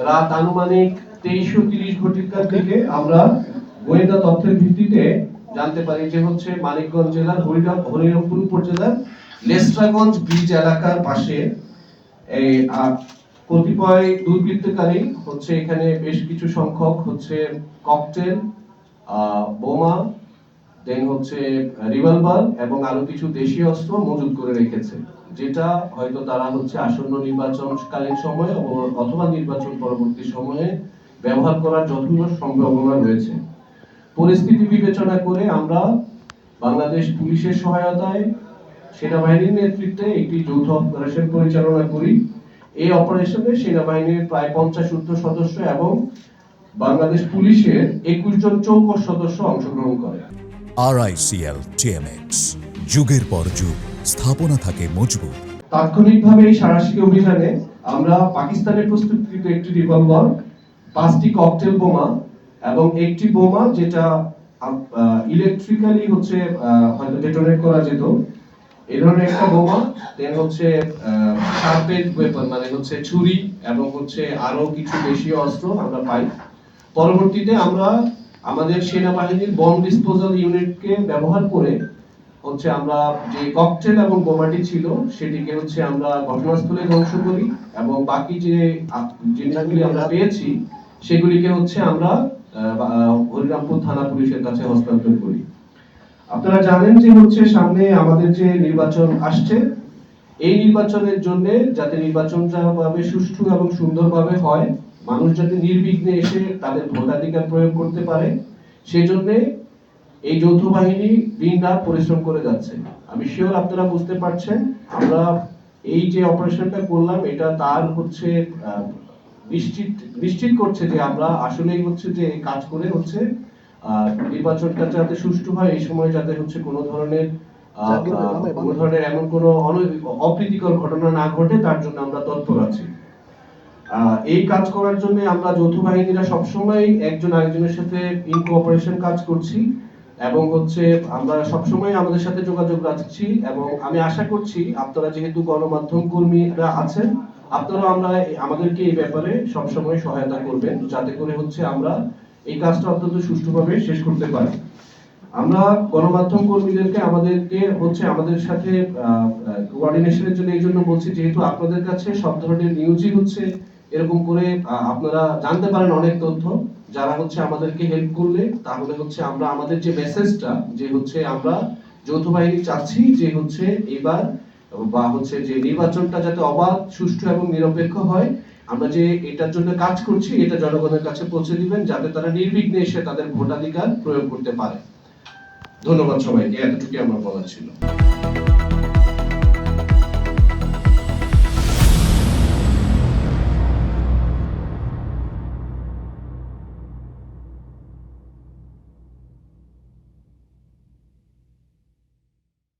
রাত আনুমানিক 23:30 ঘটিকার দিকে আমরা গোয়েন্দা তথ্যের ভিত্তিতে জানতে পারি যে হচ্ছে মানিকগঞ্জ জেলার হরিরামপুর উপজেলার লেস্ট্রাগঞ্জ ব্রিজ এলাকার পাশে এই কতিপয় দুর্বৃত্তকারী হচ্ছে এখানে বেশ কিছু সংখ্যক হচ্ছে ককটেল, বোমা, দেন হচ্ছে রিভলভার এবং আরো কিছু দেশীয় অস্ত্র মজুত করে রেখেছে, যেটা হয়তো তারা হচ্ছে আসন্ন নির্বাচনকালীন সময়ে অথবা নির্বাচন পরবর্তী সময়ে ব্যবহার করার যথেষ্ট সম্ভাবনা রয়েছে। পরিস্থিতি বিবেচনা করে আমরা বাংলাদেশ পুলিশের সহায়তায় সেনাবাহিনীর নেতৃত্বে একটি যৌথ অপারেশন পরিচালনা করি। এই অপারেশনে সেনাবাহিনীর প্রায় 50 ঊর্ধ্ব সদস্য এবং বাংলাদেশ পুলিশের 21 জন চৌকস সদস্য অংশগ্রহণ করে। RICL TMX, যুগের পর যুগ স্থাপনা থাকে মজবুত। তাৎক্ষণিকভাবে এই সাঁড়াশি অভিযানে আমরা পাকিস্তানের প্রস্তুতকৃত একটি রিভলভার, 5টি ককটেল বোমা এবং একটি বোমা যেটা ইলেকট্রিক্যালি হচ্ছে হয়তো ডেটোনেট করা যেত, এই ধরনের একটা বোমা, দেন হচ্ছে শার্প এজ ওয়েপন মানে হচ্ছে ছুরি এবং হচ্ছে আরো কিছু দেশীয় অস্ত্র আমরা পাই। পরবর্তীতে আমরা আমাদের সেনাবাহিনীর বম ডিসপোজাল ইউনিটকে ব্যবহার করে হচ্ছে আমরা যে ককটেল এবং বোমাটি ছিল সেটিকে হচ্ছে আমরা ঘটনাস্থলে ধ্বংস করি এবং বাকি যে জিনিসগুলি আমরা পেয়েছি সেগুলিকে হচ্ছে আমরা হরিরামপুর থানা পুলিশের কাছে হস্তান্তর করি। আপনারা জানেন যে হচ্ছে সামনে আমাদের যে নির্বাচন আসছে, এই নির্বাচনের জন্য যাতে নির্বাচনটা সুষ্ঠু এবং সুন্দরভাবে হয়, মানুষ যাতে নির্বিঘ্নে এসে তাদের ভোটাধিকার প্রয়োগ করতে পারে, সেজন্য এই যৌথ বাহিনী দিন-রাত পরিশ্রম করে যাচ্ছে। আমি শিওর আপনারা বুঝতে পারছেন আমরা এই যে অপারেশনটা করলাম এটা তার হচ্ছে নিশ্চিত করছে যে আমরা আসলেই হচ্ছে যে কাজ করে হচ্ছে নির্বাচনটা যাতে সুষ্ঠু হয়, এই সময় যাতে হচ্ছে কোনো ধরনের এমন কোনো অপ্রীতিকর ঘটনা না ঘটে তার জন্য আমরা তৎপর আছি। এই কাজ করার জন্য আমরা যৌথ বাহিনীরা সবসময় একজন আরেকজনের সাথে ইন কোঅপারেশন কাজ করছি এবং হচ্ছে আমরা সবসময় আমাদের সাথে যোগাযোগ রাখছি এবং আমি আশা করছি আপনারা যেহেতু গণমাধ্যম কর্মীরা আছেন, আপনারা আমাদেরকে এই ব্যাপারে সবসময় সহায়তা করবেন যাতে করে হচ্ছে আমরা এই কাজটা অত্যন্ত সুষ্ঠুভাবে শেষ করতে পারি। আমরা গণমাধ্যম কর্মীদেরকে আমাদের সাথে কোঅর্ডিনেশনের জন্য এই জন্য বলছি, যেহেতু আপনাদের কাছে সব ধরনের নিউজই হচ্ছে এরকম করে আপনারা জানতে পারেন অনেক তথ্য, যারা হচ্ছে আমাদেরকে হেল্প করলে তাহলে হচ্ছে আমরা আমাদের যে মেসেজটা যে হচ্ছে আমরা যৌথ বাহিনী চাচ্ছি যে হচ্ছে এবার বা হচ্ছে যে নির্বাচনটা যাতে অবাধ, সুষ্ঠু এবং নিরপেক্ষ হয়, আমরা যে এটার জন্য কাজ করছি এটা জনগণের কাছে পৌঁছে দিবেন যাতে তারা নির্বিঘ্নে এসে তাদের ভোটাধিকার প্রয়োগ করতে পারে। ধন্যবাদ সবাইকে, এতটুকু আমার বলার ছিল।